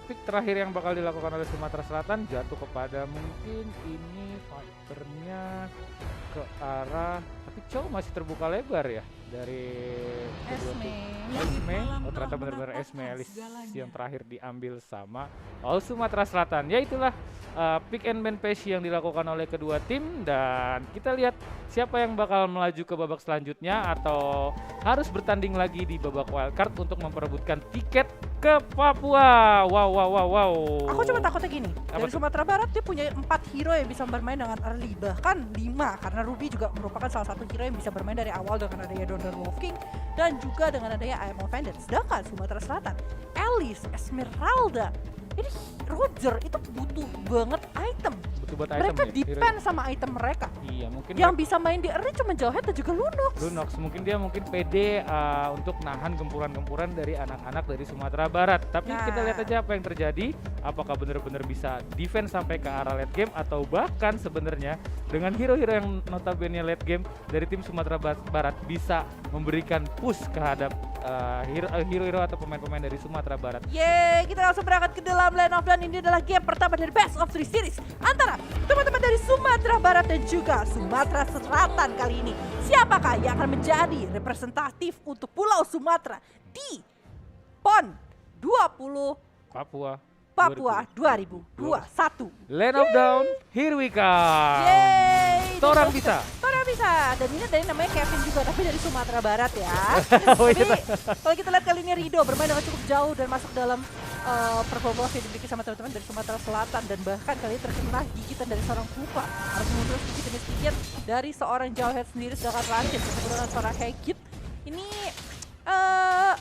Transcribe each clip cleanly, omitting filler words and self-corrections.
pick terakhir yang bakal dilakukan oleh Sumatera Selatan jatuh kepada mungkin ini fighternya ke arah, tapi Chow masih terbuka lebar ya dari kedua tim. Esme, oh ternyata benar-benar Esme Elis yang terakhir diambil sama All Sumatera Selatan. Ya itulah pick and ban pace yang dilakukan oleh kedua tim, dan kita lihat siapa yang bakal melaju ke babak selanjutnya atau harus bertanding lagi di babak wildcard untuk memperebutkan tiket ke Papua. Wow. Aku cuma takutnya gini, Apa dari tuh? Sumatera Barat dia punya 4 hero yang bisa bermain dengan early, bahkan 5 karena Ruby juga merupakan salah satu hero yang bisa bermain dari awal dengan adanya Donner Wolf King dan juga dengan adanya I Am Offended. Sedangkan Sumatera Selatan, Alice, Esmeralda, ini Roger itu butuh banget item. Butuh buat item Mereka ya, depend sama item mereka. Iya, mungkin Yang bisa main di early cuma Jawhead dan juga Lunox. Lunox mungkin dia pede untuk nahan gempuran-gempuran dari anak-anak dari Sumatera Barat. Tapi Nah. kita lihat aja apa yang terjadi. Apakah benar-benar bisa defense sampai ke arah late game, atau bahkan sebenarnya dengan hero-hero yang notabene late game dari tim Sumatera Barat bisa memberikan push terhadap hero-hero atau pemain-pemain dari Sumatera Barat. Yeay, kita langsung berangkat ke dalam line of, dan ini adalah game pertama dari Best of 3 series antara teman-teman dari Sumatera Barat dan juga Sumatera Selatan kali ini. Siapakah yang akan menjadi representatif untuk Pulau Sumatera di PON 20 Papua 2021? Land of Down, here we come. Yeay! Torang bisa. Torang bisa. Dan ini dari namanya Kevin juga, tapi dari Sumatera Barat ya. Oh, Tapi iya. kalau kita lihat kali ini Rido bermain dengan cukup jauh dan masuk dalam purple buff yang dimiliki sama teman-teman dari Sumatera Selatan, dan bahkan kali ini terkena gigitan dari seorang Kupa. Harus mundur sedikit demi sedikit dari seorang Jawhead sendiri, sedangkan Rashid bertemu dengan seorang Hekit. Ini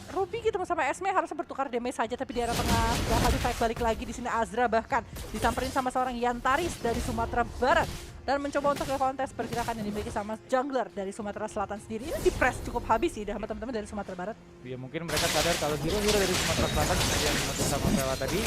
Ruby gitu sama Esme harusnya bertukar damage saja, tapi di arah tengah bakal di fight balik lagi. Di sini Azra bahkan disamperin sama seorang Yantaris dari Sumatera Barat dan mencoba untuk kontes pergerakan yang dimiliki sama jungler dari Sumatera Selatan sendiri. Ini di press cukup habis sih sama teman-teman dari Sumatera Barat. Ya mungkin mereka sadar kalau hero-hero dari Sumatera Selatan seperti yang dimaksud sama Vela tadi,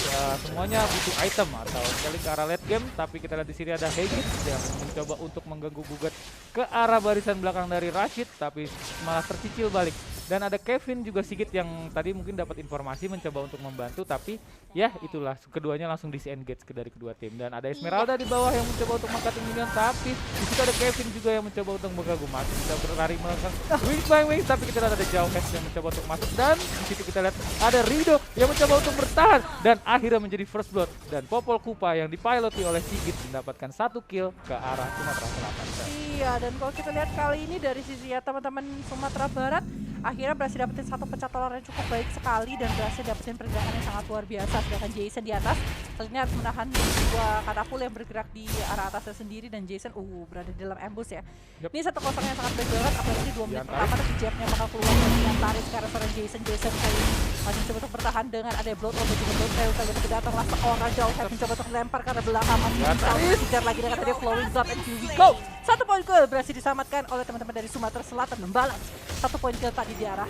semuanya butuh item atau sekali ke arah late game. Tapi kita lihat di sini ada Hegit yang mencoba untuk mengganggu gugat ke arah barisan belakang dari Rashid, tapi malah tercicil balik. Dan ada Kevin juga Sigit yang tadi mungkin dapat informasi mencoba untuk membantu, tapi ya itulah keduanya langsung disengage dari kedua tim. Dan ada Esmeralda di bawah yang mencoba untuk mengcutting minion, tapi di situ ada Kevin juga yang mencoba untuk mengganggu, masih bisa berlari melengkang wings by wings, tapi kita lihat ada Jawhead yang mencoba untuk masuk, dan di situ kita lihat ada Rido yang mencoba untuk bertahan dan akhirnya menjadi first blood, dan Popol Kupa yang dipiloti oleh Sigit mendapatkan 1 kill ke arah Sumatera Selatan. Iya, dan kalau kita lihat kali ini dari sisi ya teman-teman Sumatera Barat akhirnya berhasil dapetin satu pencatolan yang cukup baik sekali dan berhasil dapetin pergerakan yang sangat luar biasa. Sedangkan Jason di atas kali ini harus menahan dua katapul yang bergerak di arah atasnya sendiri, dan Jason berada di dalam ambush ya. Yep. Ini 1-0 yang sangat baik banget, apalagi di 2 menit Yantaris. pertama tapi jabnya bakal keluar dari tarik sekarang seorang Jason kali ini masih coba untuk bertahan dengan ada Blood Orbit juga Blood Trail kali ini datanglah seorang Jawhead mencoba untuk melempar ke arah belakang, masih bisa dikejar lagi dengan tadi Flowing Zone, and here we go. 1 poin kill berhasil diselamatkan oleh teman-teman dari Sumatera Selatan, membalas 1 poin kill tadi di arah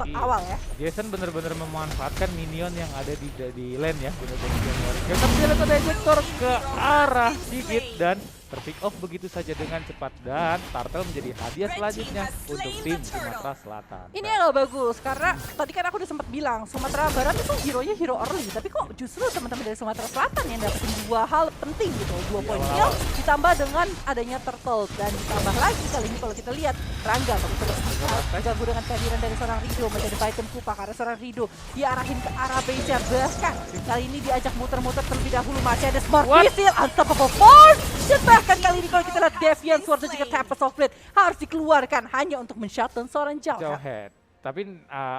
Iya. awal ya. Jason benar-benar memanfaatkan minion yang ada di lane ya, benar-benar Januari. Tapi dia lihat ada ejector ke arah Sigit dan terpick off begitu saja dengan cepat, dan Turtle menjadi hadiah selanjutnya untuk tim Sumatera Selatan. Ini yang gak bagus karena tadi kan aku udah sempat bilang Sumatera Barat itu hero-nya hero early, tapi kok justru teman-teman dari Sumatera Selatan yang dapetin 2 hal penting gitu, 2 poin kill ditambah dengan adanya Turtle, dan ditambah lagi kali ini kalau kita lihat Rangga terganggu dengan kehadiran dari seorang Rido menjadi Python Kupa karena seorang Rido diarahin ke arah base, bahkan kali ini diajak muter-muter terlebih dahulu. Masih ada Smart Missile, Unstoppable Force, dan bahkan kali ini kalau kita lihat Deviant Sword dan juga Tempest of Blade harus dikeluarkan hanya untuk men-shutdown seorang Jawhead. Tapi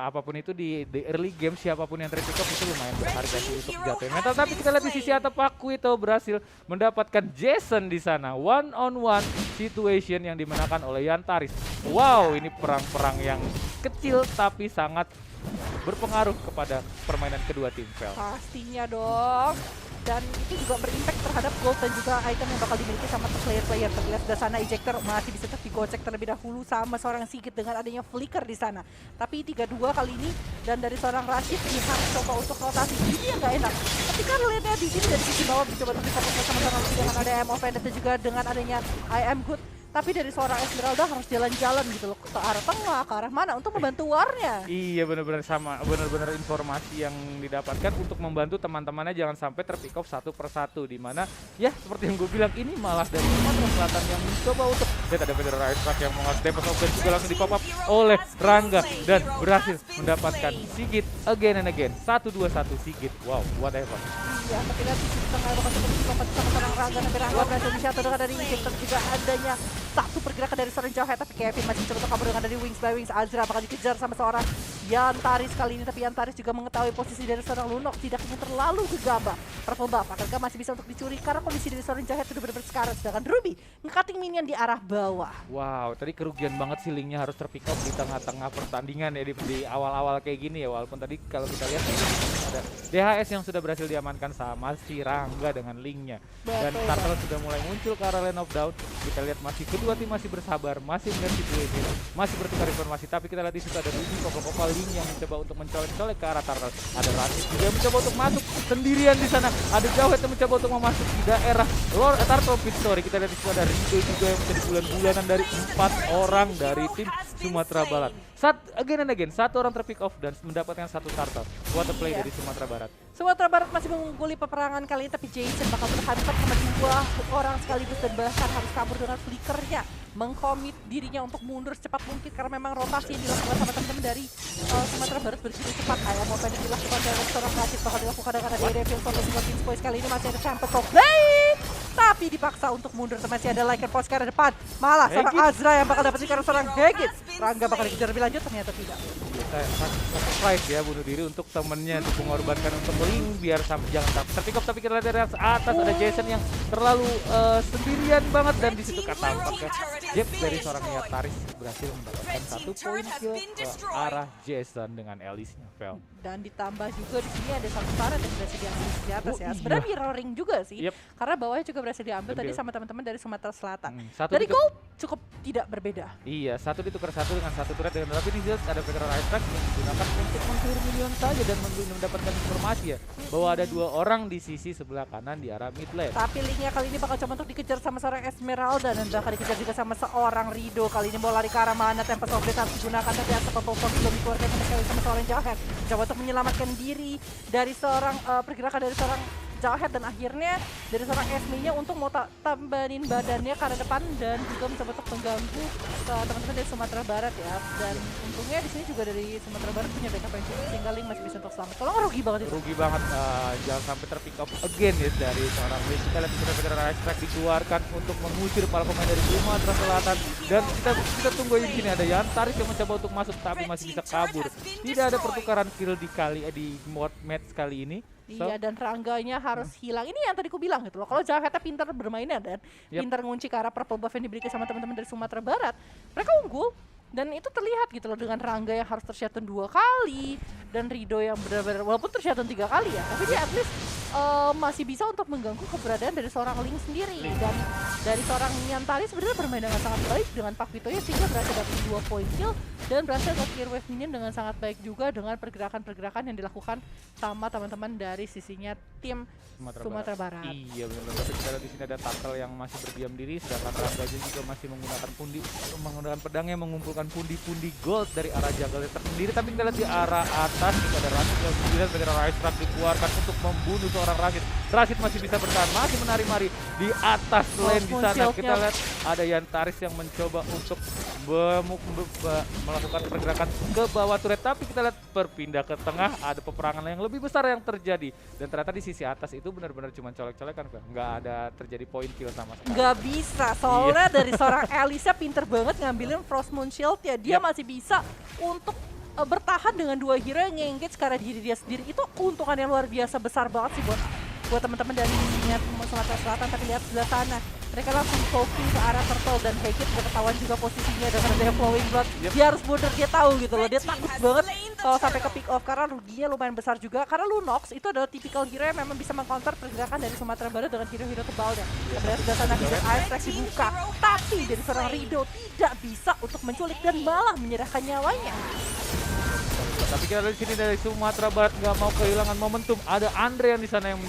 apapun itu di early game, siapapun yang terpick up itu lumayan berharga sih untuk jatuhin mental. Tapi kita lihat di sisi atap Pakuito berhasil mendapatkan Jason di sana, 1-on-1 situation yang dimenangkan oleh Yantaris. Wow, ini perang-perang yang kecil tapi sangat berpengaruh kepada permainan kedua tim, Vel. Pastinya dong. Dan itu juga berimpact terhadap gold dan juga item yang bakal dimiliki sama player-player. Terlihat di sana ejector masih bisa digocek terlebih dahulu sama seorang Sigit dengan adanya flicker di sana. Tapi 3-2 kali ini, dan dari seorang Rashid dia harus coba untuk rotasi. Ini yang gak enak. Tapi kan lihatnya di sini dari sisi bawah mencoba untuk difokus sama seorang Rashid dengan ada I Am Offended dan juga dengan adanya I Am Good. tapi dari seorang Esmeralda harus jalan-jalan gitu loh ke arah tengah, ke arah mana untuk membantu warnya. Iya benar-benar sama, benar-benar informasi yang didapatkan untuk membantu teman-temannya jangan sampai terpick off satu persatu, di mana ya seperti yang gue bilang ini malah dari Sumatera Selatan yang mencoba untuk lihat ada Federal Ice Truck yang mengas Tempest of Fate juga langsung di pop up oleh Rangga dan berhasil mendapatkan Sigit again and again 1-2-1 Sigit. Wow, whatever. Iya, tapi lihat di sisi tengah bakal cukup dikompet sama seorang Rangga, tapi Rangga berhasil di-shuttle dengan dari Egypt, dan juga adanya satu pergerakan dari seorang Jauhead, tapi Kevin masih coba untuk kabur dengan dari Wings by Wings. Azra bakal dikejar sama seorang Yantaris kali ini, tapi Yantaris juga mengetahui posisi dari seorang Lunok tidak ingin terlalu gegabah. Purple buff akankah masih bisa untuk dicuri karena kondisi dari seorang Jauhead sudah benar-benar sekarat, sedangkan Ruby nge-cutting minion di arah bawah. Wow, tadi kerugian banget sih linknya harus terpick up di tengah-tengah pertandingan ya di awal-awal kayak gini ya, walaupun tadi kalau kita lihat ada DHS yang sudah berhasil diamankan sama si Rangga dengan linknya. Dan Betul, Turtle sudah mulai muncul ke arah lane of down. Kita lihat masih kedua tim masih bersabar, masih melihat situation, masih bertukar informasi. Tapi kita lihat di situ ada Ruby Koko link yang mencoba untuk mencolek-colek ke arah Turtle. Ada Rasis juga yang mencoba untuk masuk sendirian di sana. Ada Jauhead yang mencoba untuk masuk di daerah Lord Turtle Pit Story. Kita lihat di situ ada Rido juga yang menjadi bulan-bulanan dari 4 orang dari tim Sumatera Barat. Again and again, satu orang terpick off dan mendapatkan satu turtle. What a play dari Sumatera Barat. Sumatera Barat masih mengungguli peperangan kali ini, tapi Jason bakal berhadapan sama dua orang sekaligus dan bahkan harus kabur dengan flickernya, mengkomit dirinya untuk mundur secepat mungkin karena memang rotasi yang dilakukan sama teman-teman dari Sumatera Barat begitu cepat. Ayam mau pendek dilakukan dengan seorang Rashid bakal dilakukan dengan ada reveal foto single Kings Boys. Kali ini masih ada Tempest of Blade, tapi dipaksa untuk mundur. Masih ada Lycan Force ke arah depan, malah seorang Azra yang bakal dapetin karena seorang Hegit. Rangga bakal dikejar lebih lanjut, ternyata tidak. Sacrifice ya, bunuh diri untuk temennya, untuk mengorbankan untuk link biar jangan terpick off. Tapi kita lihat dari atas ada Jason yang terlalu sendirian banget, dan di situ kata tampaknya Jeb dari seorang Yantaris berhasil mendapatkan satu poin kill ke arah Jason dengan Alice-nya Vel. Dan ditambah juga di sini ada satu Sarah yang berhasil diambil di atas ya. Sebenarnya mirroring juga sih, karena bawahnya juga berhasil diambil tadi sama teman-teman dari Sumatera Selatan. Dari gold cukup tidak berbeda. Iya, satu ditukar satu dengan satu turret, dengan tapi di sini ada Federal Ice Truck yang digunakan untuk meng-clear minion saja dan mendapatkan informasi ya bahwa ada dua orang di sisi sebelah kanan di arah mid lane. Tapi linknya kali ini bakal coba untuk dikejar sama seorang Esmeralda dan bakal dikejar juga sama seorang Rido. Kali ini mau lari ke arah mana, Tempest of Blade harus digunakan, tapi ada Purple Force belum dikeluarkan sama seorang Jauhead. Coba untuk menyelamatkan diri dari seorang pergerakan dari seorang Jauhead, dan akhirnya dari seorang Esme-nya untuk mau tambahin badannya ke arah depan dan juga mencoba untuk mengganggu teman-teman dari Sumatera Barat ya. Dan untungnya di sini juga dari Sumatera Barat punya backup yang cukup sehingga Link masih bisa untuk selamat. Kalau nggak rugi banget itu. Rugi banget, jangan sampai terpick up again ya dari seorang Link. Kita lihat sudah Federal Ice Truck dikeluarkan untuk mengusir para pemain dari Sumatera Selatan, dan kita tunggu di sini ada Yantaris yang mencoba untuk masuk tapi masih bisa kabur. Tidak ada pertukaran kill di match kali ini. Iya, dan Rangganya harus hilang. Ini yang tadi aku bilang gitu loh. Kalau Jauhead pintar bermainnya dan pintar ngunci ke arah purple buff yang diberikan sama teman-teman dari Sumatera Barat, mereka unggul. Dan itu terlihat gitu loh dengan Rangga yang harus tershutdown 2 kali dan Rido yang benar-benar walaupun tershutdown 3 kali ya, tapi dia at least masih bisa untuk mengganggu keberadaan dari seorang Link sendiri. Dan dari seorang Yantaris sebenarnya bermain dengan sangat baik dengan Pak Vitonya sehingga berhasil dapat 2 poin kill dan berhasil nge-clear wave minion dengan sangat baik juga dengan pergerakan-pergerakan yang dilakukan sama teman-teman dari sisinya tim Sumatera Barat. Iya benar-benar. Tapi kita lihat di sini ada Turtle yang masih berdiam diri, sedangkan Rangga juga masih menggunakan pedangnya mengumpulkan pundi-pundi gold dari arah jungle tersendiri. Tapi kita lihat di arah atas kita ada Rashid yang kemudian Federal Ice Truck dikeluarkan untuk membunuh seorang Rashid. Rashid masih bisa bertahan, masih menari-mari di atas lane di sana. Kita lihat ada Yantaris yang mencoba untuk melakukan pergerakan ke bawah turret, tapi kita lihat berpindah ke tengah, ada peperangan yang lebih besar yang terjadi, dan ternyata di sisi atas itu benar-benar cuma colek-colekan, nggak ada terjadi point kill sama sekali. Nggak bisa, soalnya dari seorang Elisa pinter banget ngambilin Frost Moon Shield ya, dia masih bisa untuk bertahan dengan 2 hero yang nge-engage karena diri dia sendiri. Itu keuntungan yang luar biasa besar banget sih buat teman-teman dari Sumatera Selatan. Tapi lihat sebelah sana, mereka langsung focus ke arah Turtle dan Hegit udah ketahuan juga posisinya dengan ada flowing blood. Dia harus mundur, dia tahu gitu loh, dia takut banget kalau sampai ke pick off karena ruginya lumayan besar juga. Karena Lunox itu adalah tipikal hero yang memang bisa mengcounter pergerakan dari Sumatera Barat dengan hero-hero tebalnya. Sebenarnya sebelah sana Hidden Ice Track dibuka, tapi dari seorang Rido tidak bisa untuk menculik dan malah menyerahkan nyawanya. Tapi kita lihat di sini dari Sumatera Barat nggak mau kehilangan momentum. Ada Andre yang di sana yang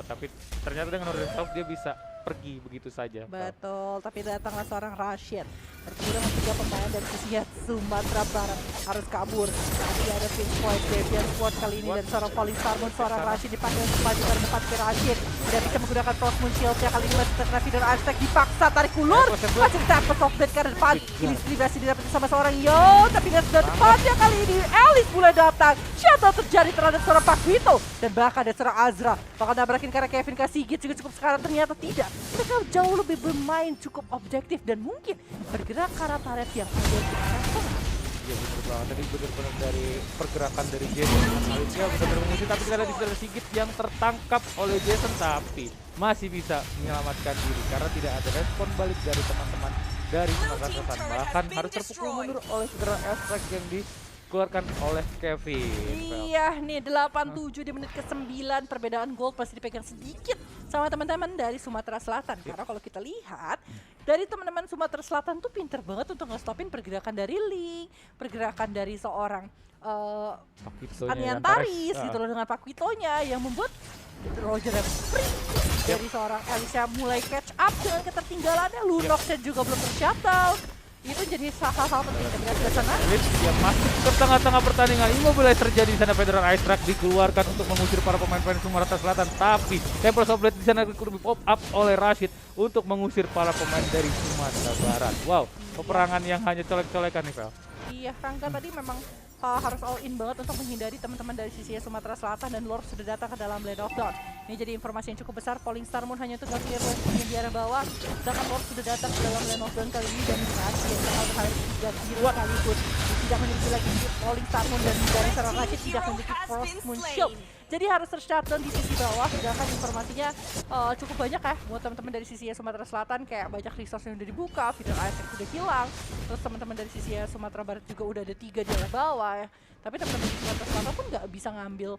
tapi ternyata dengan Order Self dia bisa pergi begitu saja. Betul, tapi datanglah seorang Rashid. Bertemu dengan 3 pemain dari sisi Sumatera Barat harus kabur. Tadi ada Pink Floyd, Deviant Squad kali ini dan seorang Falling Starmoon, seorang Rashid dipanggil maju ke depan ke Rashid. Tidak bisa menggunakan Cross Moon Shield-nya kali ini masih terkena feeder Aztec dipaksa tarik ulur. Masih dapat softbait karena depan. Ini berhasil didapat sama seorang Yo, tapi dia sudah tepatnya kali ini Alice mulai datang. Shuttle terjadi terhadap seorang Paquito dan bahkan ada seorang Azra. Bakal nabrakin karena Kevin Kasigit juga cukup sekarang ternyata tidak. Mereka jauh lebih bermain cukup objektif dan mungkin bergerak ke arah turret yang ada di arah tengah. Iya bener banget, tadi bener-bener dari pergerakan dari Jason dengan Alicia bener-bener mengusir, tapi kita lihat di sebelah Sigit yang tertangkap oleh Jason tapi masih bisa menyelamatkan diri karena tidak ada respon balik dari teman-teman dari Sumatera Selatan, bahkan harus terpukul mundur oleh saudara Aztec yang dikeluarkan oleh Kevin. Iya nih 87 di menit ke-9, perbedaan gol pasti dipegang sedikit sama teman-teman dari Sumatera Selatan. Karena kalau kita lihat dari teman-teman Sumatera Selatan tuh pinter banget untuk nge-stopin pergerakan dari Link, pergerakan dari seorang Aniantaris gitu loh dengan Paquito-nya yang membuat Roger yang free dari seorang Alicia mulai catch up dengan ketertinggalannya. Lunox juga belum tershuttle. Itu jadi hal-hal penting dari sana. Elite yang masuk ke tengah-tengah pertandingan, immobilize terjadi di sana. Federal Ice Track dikeluarkan untuk mengusir para pemain-pemain Sumatera Selatan, tapi Temple of Blade di sana lebih pop up oleh Rashid untuk mengusir para pemain dari Sumatera Barat. Wow, peperangan yang hanya colek-colekan nih, Vel. Iya, Rangga tadi memang harus all in banget untuk menghindari teman-teman dari sisi Sumatera Selatan dan Lord sudah datang ke dalam Blade of Dawn. Ini jadi informasi yang cukup besar. Falling Starmoon hanya untuk clear westnya di arah bawah, sedangkan Lord sudah datang ke dalam Blade of Dawn kali ini dan berhasil harus 3 hero sekaligus. Tidak memiliki lagi Falling Starmoon dan dari seorang Rashid tidak memiliki Frost Moon Shield. Jadi harus tershutdown di sisi bawah, sedangkan informasinya cukup banyak ya buat teman-teman dari sisi Sumatera Selatan, kayak banyak resource yang udah dibuka, feeder Isaac sudah hilang, terus teman-teman dari sisi Sumatera Barat juga udah ada 3 di arah bawah ya. Tapi teman-teman di Sumatera Selatan pun nggak bisa ngambil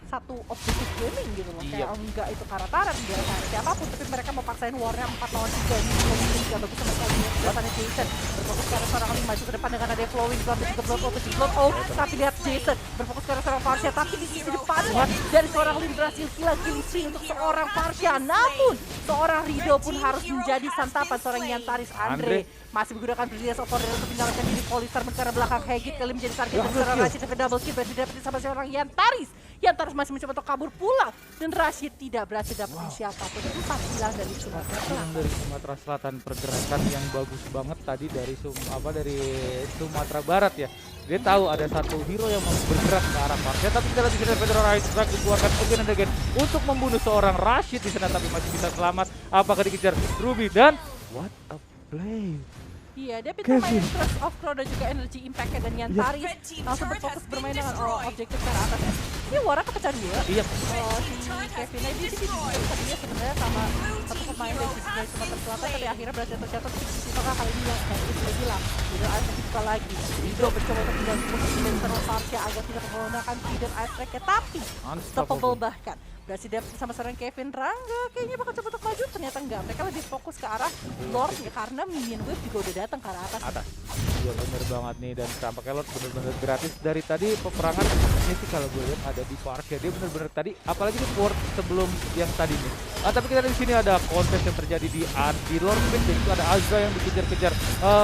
satu objektif gaming gitu loh, kayak enggak itu karataran dia siapapun, tapi mereka mau paksain warnya 4 lawan 3 ini juga bagus sama sekali. Datanya Jason berfokus ke arah seorang maju ke depan dengan ada flowing blood dan juga blood out, tapi lihat Jason berfokus ke arah seorang Varsha, tapi di sisi depannya dari seorang Lin berhasil killing spree untuk seorang Varsha, namun seorang Rido pun harus menjadi santapan seorang Yantaris. Andre masih menggunakan Brilliance of Order untuk menyalakan diri Polistar ke arah belakang. Hegit kali menjadi target dari seorang Rashid, tapi double kill berhasil dapetin sama seorang Yantaris. Yantaris masih mencoba untuk kabur pulang dan Rashid tidak berhasil dapetin siapapun. 4 hilang dari Sumatera Selatan. Dari Sumatera Selatan, pergerakan yang bagus banget tadi dari Sumatera Barat ya. Dia tahu ada satu hero yang mau bergerak ke arah Varsha, tapi kita lihat di sini Federal Ice Track dikeluarkan again and again untuk membunuh seorang Rashid di sana, tapi masih bisa selamat. Apakah dikejar Ruby dan what a play. Iya, dia pintar main Trust of Crow dan juga Energy Impact-nya, dan Yantaris langsung berfokus bermain dengan objektif ke arah atasnya. Ini Wara kepecah 2. Iya. Si Kevin ini tadinya sebenarnya sama satu pemain dari sisi dari Sumatera Selatan, tapi akhirnya berhasil tercatat di sisi tengah kali ini yang sudah hilang. Tidak ada buka lagi. Hidro mencoba untuk mengganggu posisi dari seorang Varsha agar tidak menggunakan feeder Ice Track-nya, tapi unstoppable bahkan. Berhasil dapat sama seorang Kevin. Rangga kayaknya bakal coba untuk maju, ternyata enggak. Mereka lebih fokus ke arah Lord ya, karena minion wave juga udah datang ke arah atas. Iya bener banget nih, dan tampaknya Lord bener-bener gratis dari tadi. Peperangan ini sih kalau gue lihat ada di Varsha, dia bener-bener tadi, apalagi di port sebelum yang tadi nih. Tapi kita di sini ada kontes yang terjadi di Lord Pit, dan itu ada Azra yang dikejar-kejar.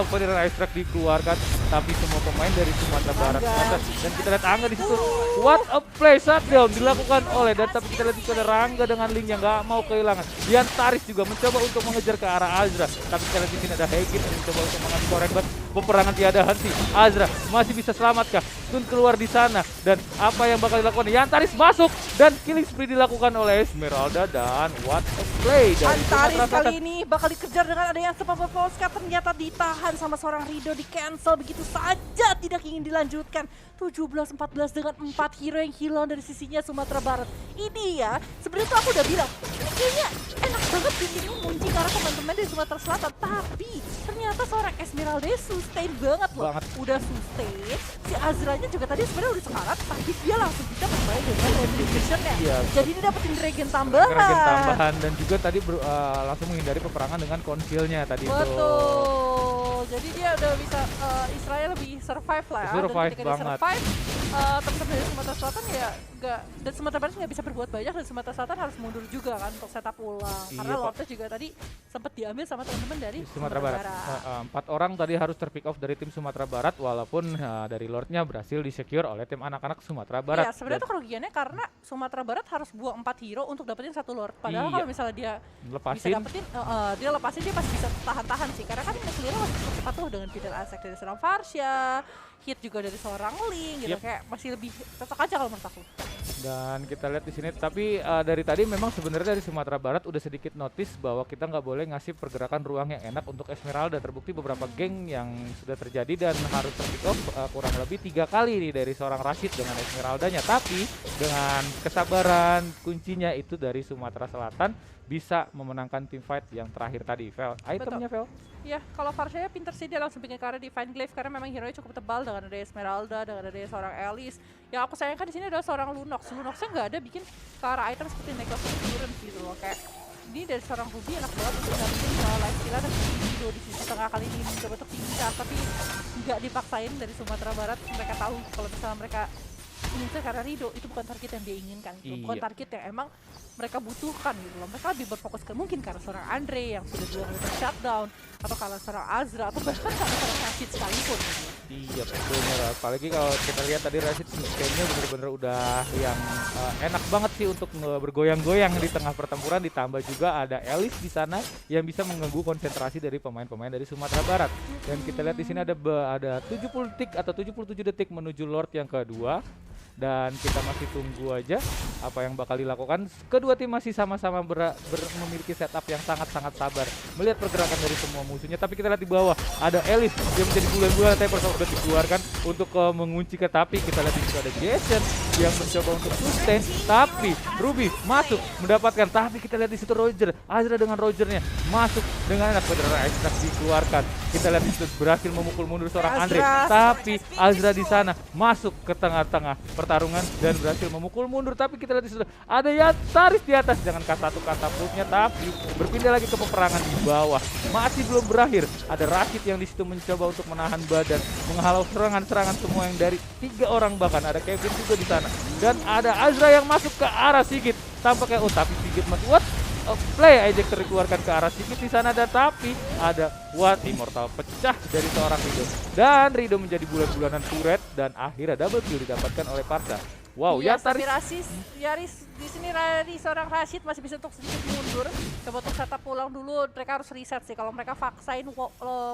Federal Ice Track dikeluarkan, tapi semua pemain dari Sumatera Barat kontes. Dan kita lihat Angga di situ. What a play, shutdown dilakukan oleh, dan tapi kita lihat itu ada Rangga dengan Link yang nggak mau kehilangan. Yantaris juga mencoba untuk mengejar ke arah Azra, tapi kita lihat di sini ada Hegit yang mencoba untuk mengambil korban. Peperangan tiada henti. Azra masih bisa selamatkah? Tun keluar di sana, dan apa yang bakal dilakukan? Yantaris masuk dan killing spree dilakukan oleh Esmeralda, dan what a play dari Yantaris kali ini bakal dikejar dengan adanya Unstoppable Polska, ternyata ditahan sama seorang Rido, di cancel begitu saja, tidak ingin dilanjutkan. 17-14 dengan 4 hero yang hilang dari sisinya Sumatera Barat. Ini ya, sebenarnya tuh aku udah bilang, kayaknya enak banget bikin mengunci ke arah teman-teman dari Sumatera Selatan, tapi ternyata seorang Esmeralda sustain banget loh. Udah sustain, si Azranya juga tadi sebenarnya udah sekarat, tapi dia langsung bisa bermain dengan Retribution-nya. Jadi dia dapetin Dragon tambahan. Dan juga tadi langsung menghindari peperangan dengan konsilnya tadi. Betul. Jadi dia udah bisa Israel lebih survive lah ya. Survive dan ketika banget. dia survive, teman-teman dari Sumatera Selatan ya nggak, dan Sumatera Barat nggak bisa berbuat banyak, dan Sumatera Selatan harus mundur juga kan untuk setup ulang. Iya, Karena Pak. Lordnya juga tadi sempat diambil sama teman-teman dari Sumatera Barat. 4 orang tadi harus terpick off dari tim Sumatera Barat, walaupun dari Lordnya berhasil di-secure oleh tim anak-anak Sumatera Barat. Iya, sebenarnya itu kerugiannya karena Sumatera Barat harus buang 4 hero untuk dapetin 1 Lord. Padahal Iya. kalau misalnya dia bisa Lepasin, dapetin, dia lepasin, dia pasti bisa tahan-tahan sih. Karena kan clear masih cukup cepat tuh dengan Peter Asek dari seorang Farsha, hit juga dari seorang Ling gitu. Yep. Kayak masih lebih cocok aja kalau menurut aku. dan kita lihat di sini. Tapi dari tadi memang sebenarnya dari Sumatera Barat udah sedikit notice bahwa kita nggak boleh ngasih pergerakan ruang yang enak untuk Esmeralda. Terbukti beberapa geng yang sudah terjadi dan harus terpick off kurang lebih 3 kali nih dari seorang Rashid dengan Esmeraldanya. Tapi dengan kesabaran kuncinya itu dari Sumatera Selatan bisa memenangkan tim fight yang terakhir tadi. Vel, itemnya Vel. Ya, kalau Farsha pinter sih, dia langsung bikin ke arah Divine Glaive karena memang hero cukup tebal dengan ada Esmeralda, dengan ada seorang Alice. Yang aku sayangkan di sini adalah seorang Lunox. Lunoxnya nggak ada bikin ke arah item seperti Necklace of Endurance gitu loh. Kayak ini dari seorang Ruby enak banget untuk dapetin life steal dan video di sisi tengah kali ini mencoba untuk tingkat, tapi nggak dipaksain dari Sumatera Barat. Mereka tahu kalau misalnya mereka ingin ke arah Rido, itu bukan target yang dia inginkan gitu. Bukan Iya. target yang emang mereka butuhkan gitu loh. Mereka lebih berfokus ke mungkin karena seorang Andre yang sudah 2 kali shutdown, atau karena seorang Azra, atau bahkan karena seorang Rashid sekalipun gitu. Iya bener, apalagi kalau kita lihat tadi Rashid sustain-nya bener-bener udah yang enak banget sih untuk bergoyang-goyang di tengah pertempuran, ditambah juga ada Alice di sana yang bisa mengganggu konsentrasi dari pemain-pemain dari Sumatera Barat. Dan kita lihat di sini ada 70 detik atau 77 detik menuju Lord yang kedua. Dan kita masih tunggu aja apa yang bakal dilakukan. Kedua tim masih sama-sama memiliki setup yang sangat-sangat sabar melihat pergerakan dari semua musuhnya. Tapi kita lihat di bawah ada Alice yang menjadi bulan-bulan tapi sudah dikeluarkan untuk mengunci ke, tapi kita lihat di situ ada Jason yang mencoba untuk sustain, tapi Ruby masuk mendapatkan, tapi kita lihat di situ Roger, Azra dengan Rogernya masuk dengan enak, Federer Extract dikeluarkan. Kita lihat di situ berhasil memukul mundur seorang Andre, tapi Azra di sana masuk ke tengah-tengah pertarungan dan berhasil memukul mundur. Tapi kita lihat di situ ada Yataris di atas dengan K1 katapultnya, tapi berpindah lagi ke peperangan di bawah. Masih belum berakhir. Ada Rashid yang di situ mencoba untuk menahan badan, menghalau serangan-serangan semua yang dari 3 orang, bahkan ada Kevin juga di sana. Dan ada Azra yang masuk ke arah Sigit. Tampaknya tapi Sigit masih play ejector dikeluarkan ke arah Sigit di sana, dan tapi ada Immortal pecah dari seorang Rido. Dan Rido menjadi bulan-bulanan turret dan akhirnya double kill didapatkan oleh Parsa. Wow, Iya, Yataris. tapi Yaris di sini dari seorang Rashid masih bisa untuk sedikit mundur. Coba untuk setup pulang dulu, mereka harus reset sih. Kalau mereka paksain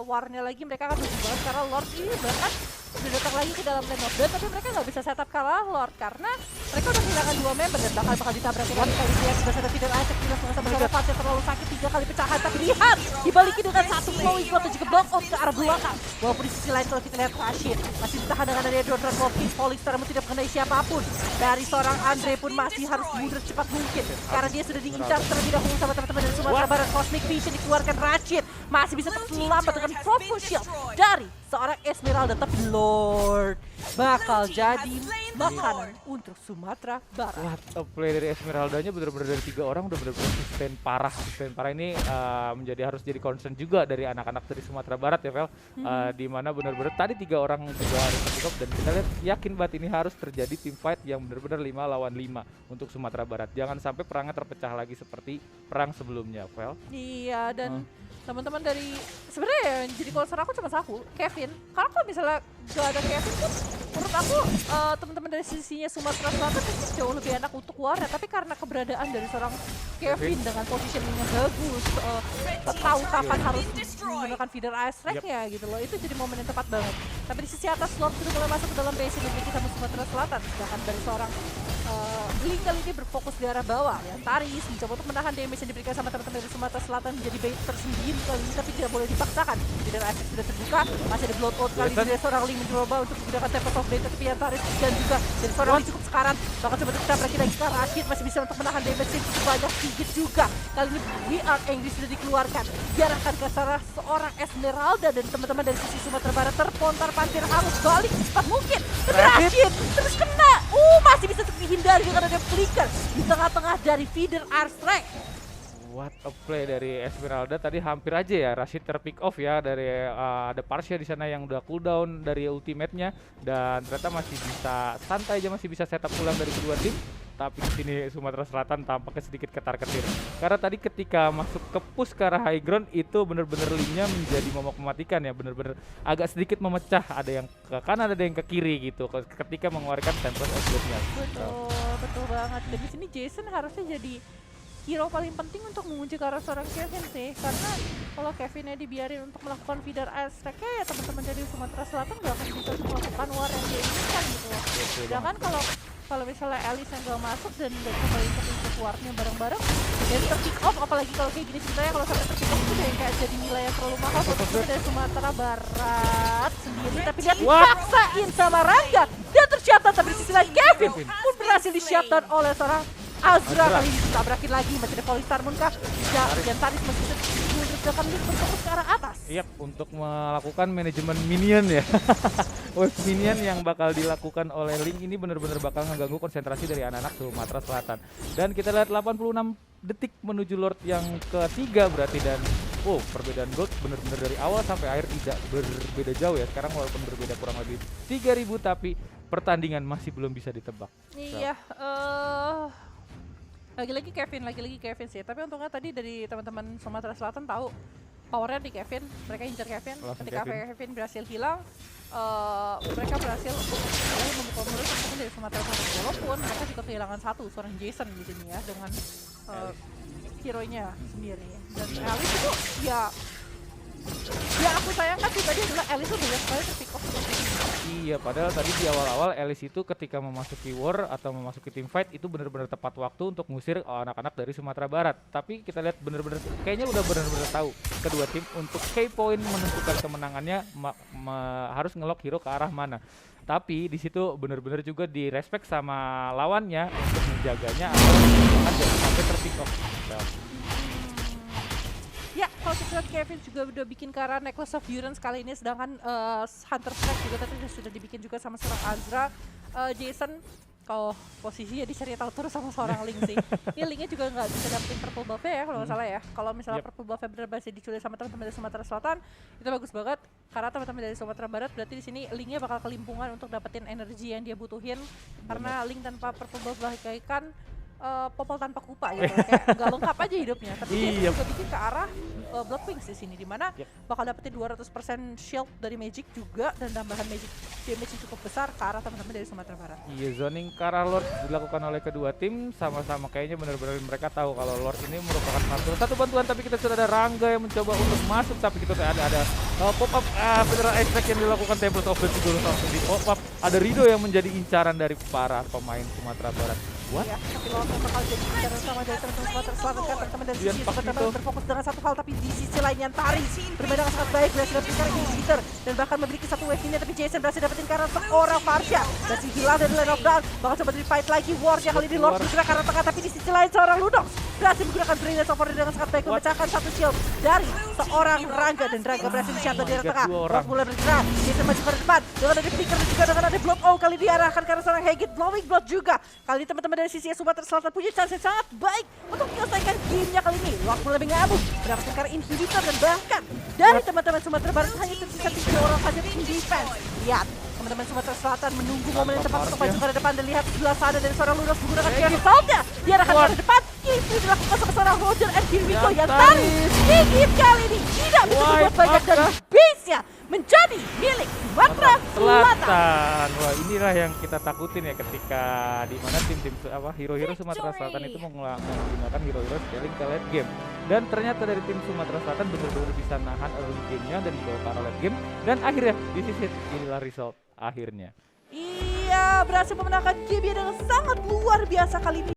warnya lagi, mereka akan rugi banget karena Lord ini bahkan udah datang lagi ke dalam lane of death, tapi mereka nggak bisa setup kalah Lord karena mereka udah kehilangan 2 member dan bakal ditabrak lagi kali dia sudah ada tidak acak tidak sama-sama Farsha terlalu sakit 3 kali pecahan, tapi lihat dibalikin dengan 1 flowing blow dan juga block off ke arah belakang. Walaupun di sisi lain kalau kita lihat Rashid masih ditahan dengan adanya Donran Wolfkin, Polystar namun tidak mengenai siapapun. Dari seorang Andre pun masih harus mundur cepat mungkin karena dia sudah diincar terlebih dahulu sama teman-teman dari Sumatera Barat. Cosmic Vision dikeluarkan, Rashid masih bisa terselamat dengan Profu Shield dari seorang Esmeralda, tapi Lord bakal jadi makanan untuk Sumatera Barat. Wah, top play dari Esmeraldanya bener-bener dari 3 orang udah bener-bener sustain parah. Sustain parah ini harus jadi concern juga dari anak-anak dari Sumatera Barat ya, Vel. Di mana bener-bener tadi 3 orang juga harus terpick, dan kita lihat yakin banget ini harus terjadi team fight yang bener-bener 5 lawan 5 untuk Sumatera Barat. Jangan sampai perangnya terpecah lagi seperti perang sebelumnya, Vel. Iya, dan teman-teman dari sebenarnya yang jadi concern aku cuma satu, Kevin. Karena kalau misalnya gak ada Kevin pun menurut aku teman-teman dari sisinya Sumatera Selatan itu jauh lebih enak untuk warna, tapi karena keberadaan dari seorang Kevin dengan positioning yang bagus, tahu kapan harus menggunakan feeder ice rack ya gitu loh, itu jadi momen yang tepat banget. Tapi di sisi atas Lord sudah mulai masuk ke dalam base dan sama Sumatera Selatan, sedangkan dari seorang Link kali ini berfokus di arah bawah. Taris mencoba untuk menahan damage yang diberikan sama teman-teman dari Sumatera Selatan menjadi bait tersendiri kali ini, tapi tidak boleh dipaksakan. Tidak efek sudah terbuka, masih ada blood out kali ini dari seorang Link mencoba untuk menggunakan Tempest of Blade, tapi Taris dan juga dari seorang Link cukup sekaran. Bahkan coba untuk tabrak lagi ke Rashid, masih bisa untuk menahan damage yang cukup banyak, sedikit juga. Kali ini We Are Angry sudah dikeluarkan. Diarahkan ke arah seorang Esmeralda, dan teman-teman dari sisi Sumatera Barat terpontar pantir harus balik secepat mungkin. Tapi Rashid terus kena. Masih bisa dihindari dengan ada flicker di tengah-tengah dari feeder airstrike. What a play dari Esmeralda tadi, hampir aja ya Rashid terpick off ya dari ada Parsha di sana yang udah cooldown dari ultimate-nya, dan ternyata masih bisa santai aja, masih bisa setup ulang dari kedua tim. Tapi di sini Sumatera Selatan tampaknya sedikit ketar-ketir. Karena tadi ketika masuk ke push ke arah high ground itu bener-bener linknya menjadi momok mematikan ya, bener-bener agak sedikit memecah, ada yang ke kanan ada yang ke kiri gitu ketika mengeluarkan Tempest of Blood-nya. Betul banget. Dan di sini Jason harusnya jadi hero paling penting untuk mengunci ke arah seorang Kevin sih, karena kalau Kevinnya dibiarin untuk melakukan feeder attack ya teman-teman dari Sumatera Selatan nggak akan bisa melakukan war yang dia inginkan gitu. Sedangkan kalau misalnya Alice yang gak masuk dan gak kembali untuk warnya bareng-bareng dan terpick off, apalagi kalau kayak gini ceritanya, kalau sampai terpick off itu udah kayak jadi nilai yang terlalu mahal buat kita dari Sumatera Barat sendiri, tapi dia dipaksain sama Rangga dan tercatat, tapi di sisi lain Kevin pun berhasil di-shutdown oleh seorang Azra. Kali ini ditabrakin lagi, masih ada Polistar Moon kah? Dan Taris masih mengerjakan link berfokus ke arah atas. Yap, untuk melakukan manajemen minion ya. Wave minion yang bakal dilakukan oleh Link ini benar-benar bakal ngeganggu konsentrasi dari anak-anak Sumatera Selatan. Dan kita lihat 86 detik menuju Lord yang ketiga berarti, dan perbedaan gold benar-benar dari awal sampai akhir tidak berbeda jauh ya. Sekarang walaupun berbeda kurang lebih 3000 tapi pertandingan masih belum bisa ditebak. Iya, lagi-lagi Kevin sih. Tapi untungnya tadi dari teman-teman Sumatera Selatan tahu powernya di Kevin, mereka incer Kevin. Ketika Kevin berhasil hilang, mereka berhasil membuka mulut teman-teman dari Sumatera Selatan. Walaupun mereka juga kehilangan seorang Jason di sini ya, dengan hero-nya sendiri. Dan Alice itu ya aku sayangkan sih tadi adalah Alice itu banyak sekali terpick off. Iya, padahal tadi di awal-awal Alice itu ketika memasuki war atau memasuki team fight itu benar-benar tepat waktu untuk ngusir anak-anak dari Sumatera Barat. Tapi kita lihat benar-benar kayaknya udah benar-benar tahu kedua tim untuk key point menentukan kemenangannya harus ngelok hero ke arah mana. Tapi di situ benar-benar juga direspek sama lawannya untuk menjaganya agar jangan sampai terpick off. Ya, kalau kita lihat Kevin juga udah bikin ke arah Necklace of Durance kali ini, sedangkan Hunter Strike juga tadi sudah dibikin juga sama seorang Azra. Jason kalau posisinya dicari tahu terus sama seorang Link sih. Ini Linknya juga nggak bisa dapetin purple buff-nya ya kalau nggak salah ya. Kalau misalnya purple buff-nya berhasil diculik sama teman-teman dari Sumatera Selatan, itu bagus banget. Karena teman-teman dari Sumatera Barat berarti di sini Linknya bakal kelimpungan untuk dapetin energi yang dia butuhin. Karena Link tanpa purple buff bagaikan popol tanpa kupa gitu, kayak nggak lengkap aja hidupnya. Tapi dia juga bikin ke arah Blood Wings di sini, dimana bakal dapetin 200% shield dari magic juga dan tambahan magic damage yang cukup besar ke arah teman-teman dari Sumatera Barat. Iya, zoning ke arah Lord dilakukan oleh kedua tim sama-sama, kayaknya benar-benar mereka tahu kalau Lord ini merupakan satu bantuan. Tapi kita sudah ada Rangga yang mencoba untuk masuk, tapi kita ada pop up Federal Attack yang dilakukan Tempest of the Gold langsung di pop up. Ada Rido yang menjadi incaran dari para pemain Sumatera Barat. Ya, tapi lawan bakal jadi bicara sama dari teman-teman Sumatera Selatan, kan teman-teman dari sisi Sumatera Barat berfokus dengan satu hal, tapi di sisi lainnya Tari bermain dengan sangat baik, berhasil dapetin karena inhibitor dan bahkan memiliki satu wave-nya, tapi Jason berhasil dapetin karena seorang Parsha dan si hilang dari line of down, bakal coba di-fight lagi war-nya kali ini. Lord bergerak karena tengah, tapi di sisi lain seorang Ludox berhasil menggunakan Brilliance of Order dengan sangat baik, memecahkan satu shield dari seorang Rangga, dan Rangga berhasil di-shutdown di tengah. Lord mulai bergerak, Jason maju ke depan dengan ada Flicker dan juga dengan ada Blood kali diarahkan karena seorang Hagit, Blowing Blood juga. Kali ini teman-teman dari sisi Sumatera Selatan punya chance yang sangat baik untuk menyelesaikan gamenya kali ini. Waktu lebih ngabuk, mendapatkan karena inhibitor, dan bahkan dari teman-teman Sumatera Barat hanya tersisa 3 orang saja tim defense. Lihat, teman-teman Sumatera Selatan menunggu momen yang tepat untuk maju ke depan, dan lihat sebelah sana dari seorang Ludox menggunakan Gear Assault-nya diarahkan ke depan. Itu dilakukan sama seorang Roger, and here we go yang tadi Hagit kali ini tidak bisa berbuat banyak dan base-nya menjadi milik Sumatera Selatan. Wah, inilah yang kita takutin ya ketika di mana tim-tim hero-hero Sumatera Selatan itu menggunakan hero-hero scaling ke late game. Dan ternyata dari tim Sumatera Selatan benar-benar bisa nahan early game-nya dan dibawa ke arah late game, dan akhirnya di sisi inilah result akhirnya. Iya, berhasil memenangkan game dengan sangat luar biasa kali ini.